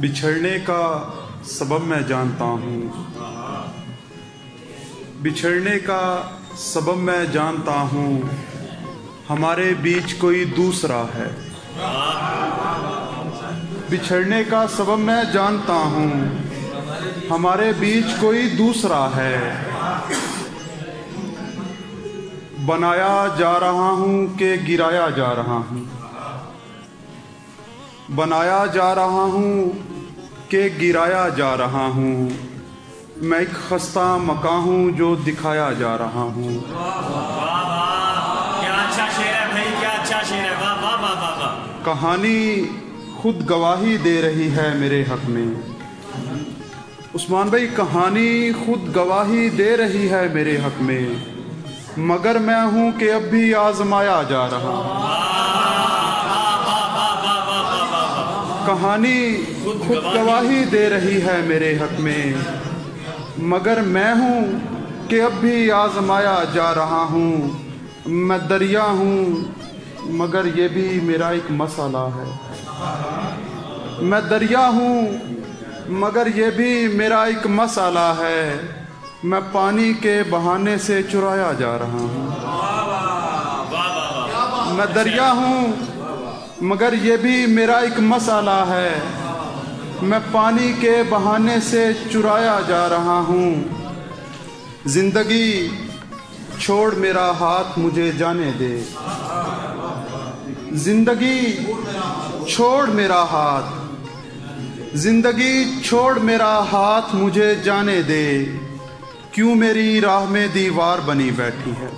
बिछड़ने का सबब मैं जानता हूँ, बिछड़ने का सबब मैं जानता हूँ, हमारे बीच कोई दूसरा है। बिछड़ने का सबब मैं जानता हूँ, हमारे बीच कोई दूसरा है। बनाया जा रहा हूँ कि गिराया जा रहा हूँ, बनाया जा रहा हूँ कि गिराया जा रहा हूँ। मैं एक खस्ता मकां हूँ जो दिखाया जा रहा हूँ। क्या अच्छा शेर है भाई, क्या अच्छा शेर है। वाह वाह वाह वाह वाह। कहानी खुद गवाही दे रही है मेरे हक में। उस्मान भाई, कहानी खुद गवाही दे रही है मेरे हक में, मगर मैं हूँ कि अब भी आजमाया जा रहा हूँ। कहानी खुद गवाही दे रही है मेरे हक में, मगर मैं हूँ कि अब भी आजमाया जा रहा हूँ। मैं दरिया हूँ मगर ये भी मेरा एक मसाला है। मैं दरिया हूँ मगर ये भी मेरा एक मसाला है। मैं पानी के बहाने से चुराया जा रहा हूँ। मैं दरिया हूँ मगर ये भी मेरा एक मसाला है। मैं पानी के बहाने से चुराया जा रहा हूँ। जिंदगी छोड़ मेरा हाथ मुझे जाने दे। जिंदगी छोड़ मेरा हाथ, जिंदगी छोड़ मेरा हाथ मुझे जाने दे। क्यों मेरी राह में दीवार बनी बैठी है।